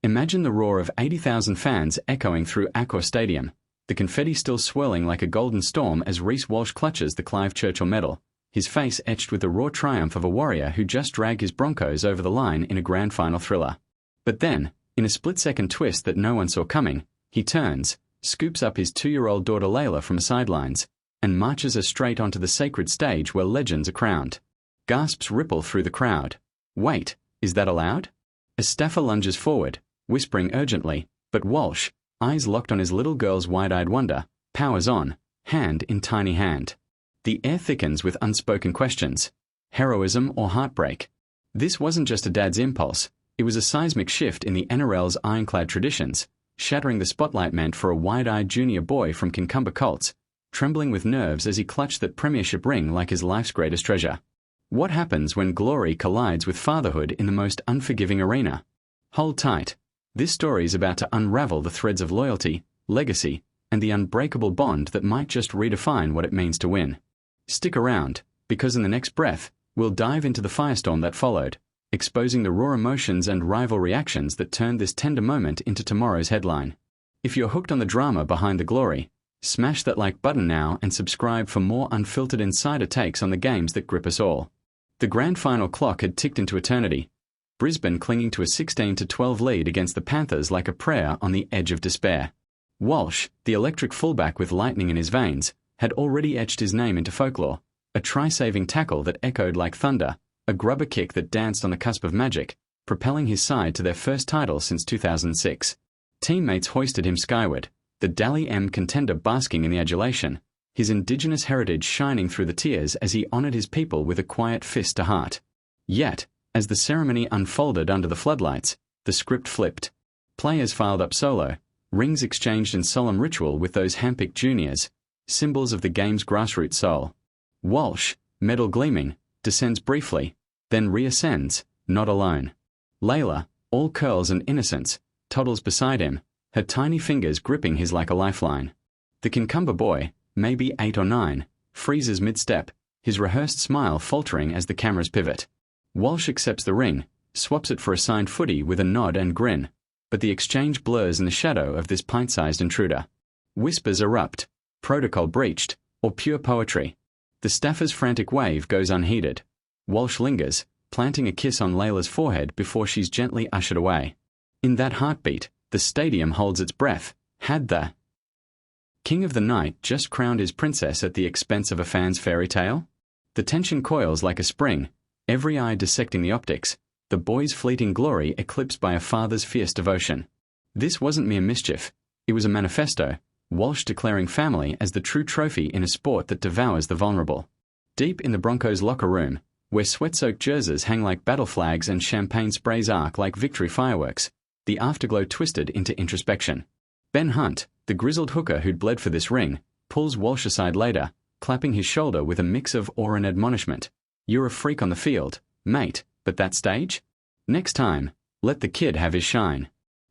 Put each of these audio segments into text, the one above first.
Imagine the roar of 80,000 fans echoing through Accor Stadium, the confetti still swirling like a golden storm as Reece Walsh clutches the Clive Churchill medal, his face etched with the raw triumph of a warrior who just dragged his Broncos over the line in a grand final thriller. But then, in a split-second twist that no one saw coming, he turns, scoops up his 2-year-old daughter Leila from the sidelines, and marches her straight onto the sacred stage where legends are crowned. Gasps ripple through the crowd. Wait, is that allowed? A staffer lunges forward, whispering urgently, but Walsh, eyes locked on his little girl's wide-eyed wonder, powers on, hand in tiny hand. The air thickens with unspoken questions. Heroism or heartbreak? This wasn't just a dad's impulse, it was a seismic shift in the NRL's ironclad traditions, shattering the spotlight meant for a wide-eyed junior boy from Kincumber Colts, trembling with nerves as he clutched that premiership ring like his life's greatest treasure. What happens when glory collides with fatherhood in the most unforgiving arena? Hold tight. This story is about to unravel the threads of loyalty, legacy, and the unbreakable bond that might just redefine what it means to win. Stick around, because in the next breath, we'll dive into the firestorm that followed, exposing the raw emotions and rival reactions that turned this tender moment into tomorrow's headline. If you're hooked on the drama behind the glory, smash that like button now and subscribe for more unfiltered insider takes on the games that grip us all. The grand final clock had ticked into eternity, Brisbane clinging to a 16-12 lead against the Panthers like a prayer on the edge of despair. Walsh, the electric fullback with lightning in his veins, had already etched his name into folklore, a try-saving tackle that echoed like thunder, a grubber kick that danced on the cusp of magic, propelling his side to their first title since 2006. Teammates hoisted him skyward, the Dally M contender basking in the adulation, his indigenous heritage shining through the tears as he honoured his people with a quiet fist to heart. Yet, as the ceremony unfolded under the floodlights, the script flipped. Players filed up solo, rings exchanged in solemn ritual with those handpicked juniors, symbols of the game's grassroots soul. Walsh, medal gleaming, descends briefly, then reascends, not alone. Leila, all curls and innocence, toddles beside him, her tiny fingers gripping his like a lifeline. The Kincumber boy, maybe 8 or 9, freezes mid-step, his rehearsed smile faltering as the cameras pivot. Walsh accepts the ring, swaps it for a signed footy with a nod and grin, but the exchange blurs in the shadow of this pint-sized intruder. Whispers erupt, protocol breached, or pure poetry. The staffer's frantic wave goes unheeded. Walsh lingers, planting a kiss on Leila's forehead before she's gently ushered away. In that heartbeat, the stadium holds its breath. Had the king of the night just crowned his princess at the expense of a fan's fairy tale? The tension coils like a spring, every eye dissecting the optics, the boy's fleeting glory eclipsed by a father's fierce devotion. This wasn't mere mischief, it was a manifesto, Walsh declaring family as the true trophy in a sport that devours the vulnerable. Deep in the Broncos' locker room, where sweat-soaked jerseys hang like battle flags and champagne sprays arc like victory fireworks, the afterglow twisted into introspection. Ben Hunt, the grizzled hooker who'd bled for this ring, pulls Walsh aside later, clapping his shoulder with a mix of awe and admonishment. You're a freak on the field, mate, but that stage? Next time, let the kid have his shine.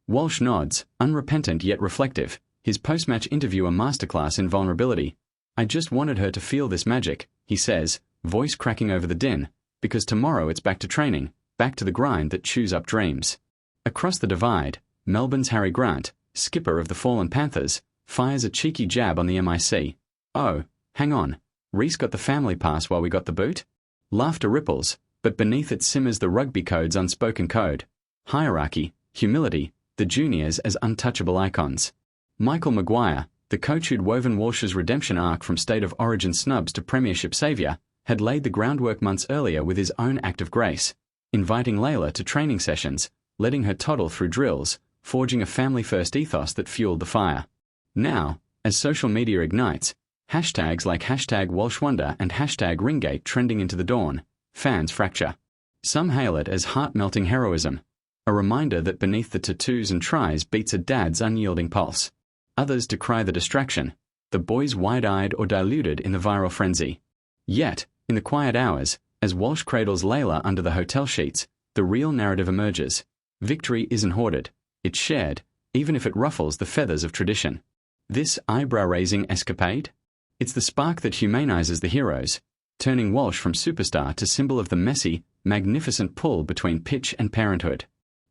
Walsh nods, unrepentant yet reflective, his post-match interview a masterclass in vulnerability. I just wanted her to feel this magic, he says, voice cracking over the din, because tomorrow it's back to training, back to the grind that chews up dreams. Across the divide, Melbourne's Harry Grant, skipper of the fallen Panthers, fires a cheeky jab on the MIC. Oh, hang on, Reece got the family pass while we got the boot? Laughter ripples, but beneath it simmers the rugby code's unspoken code. Hierarchy, humility, the juniors as untouchable icons. Michael Maguire, the coach who'd woven Walsh's redemption arc from state of origin snubs to premiership saviour, had laid the groundwork months earlier with his own act of grace, inviting Leila to training sessions, letting her toddle through drills, forging a family-first ethos that fueled the fire. Now, as social media ignites, hashtags like #WalshWonder and #Ringgate trending into the dawn, fans fracture. Some hail it as heart-melting heroism, a reminder that beneath the tattoos and tries beats a dad's unyielding pulse. Others decry the distraction, the boys wide-eyed or diluted in the viral frenzy. Yet, in the quiet hours, as Walsh cradles Leila under the hotel sheets, the real narrative emerges. Victory isn't hoarded, it's shared, even if it ruffles the feathers of tradition. This eyebrow-raising escapade? It's the spark that humanizes the heroes, turning Walsh from superstar to symbol of the messy, magnificent pull between pitch and parenthood.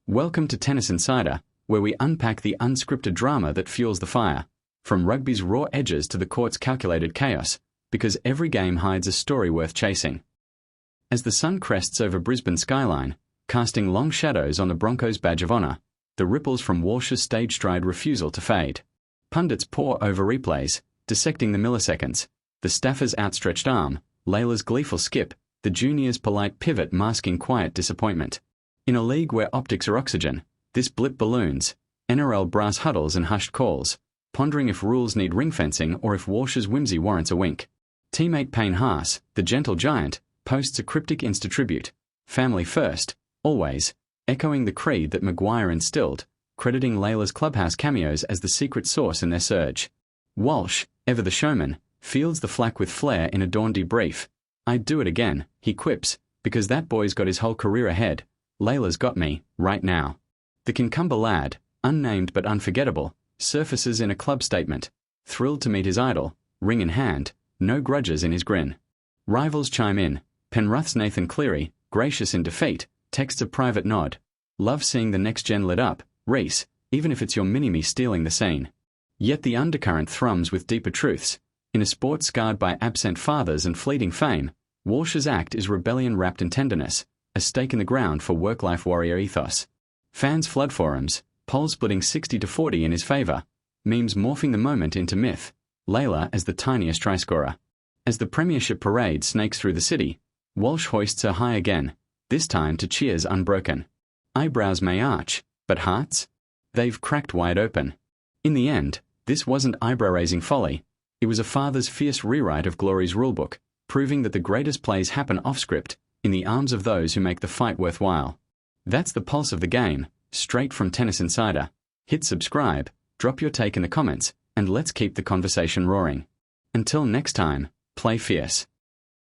Welcome to Tennis Insider, where we unpack the unscripted drama that fuels the fire, from rugby's raw edges to the court's calculated chaos, because every game hides a story worth chasing. As the sun crests over Brisbane's skyline, casting long shadows on the Broncos' badge of honour, the ripples from Walsh's stage-stride refusal to fade. Pundits pore over replays, dissecting the milliseconds, the staffer's outstretched arm, Leila's gleeful skip, the junior's polite pivot masking quiet disappointment. In a league where optics are oxygen, this blip balloons, NRL brass huddles and hushed calls, pondering if rules need ring fencing or if Walsh's whimsy warrants a wink. Teammate Payne Haas, the gentle giant, posts a cryptic Insta tribute. Family first, always, echoing the creed that Maguire instilled, crediting Leila's clubhouse cameos as the secret sauce in their surge. Walsh, ever the showman, fields the flak with flair in a dawn debrief. "I'd do it again," he quips, "because that boy's got his whole career ahead. Leila's got me, right now." The Kincumber lad, unnamed but unforgettable, surfaces in a club statement, thrilled to meet his idol, ring in hand, no grudges in his grin. Rivals chime in. Penrith's Nathan Cleary, gracious in defeat, texts a private nod. "Love seeing the next gen lit up, Reece, even if it's your mini-me stealing the scene." Yet the undercurrent thrums with deeper truths. In a sport scarred by absent fathers and fleeting fame, Walsh's act is rebellion wrapped in tenderness, a stake in the ground for work-life warrior ethos. Fans flood forums, polls splitting 60-40 in his favour, memes morphing the moment into myth, Leila as the tiniest try-scorer. As the premiership parade snakes through the city, Walsh hoists her high again, this time to cheers unbroken. Eyebrows may arch, but hearts? They've cracked wide open. In the end, this wasn't eyebrow-raising folly. It was a father's fierce rewrite of Glory's rulebook, proving that the greatest plays happen off-script, in the arms of those who make the fight worthwhile. That's the pulse of the game, straight from Tennis Insider. Hit subscribe, drop your take in the comments, and let's keep the conversation roaring. Until next time, play fierce.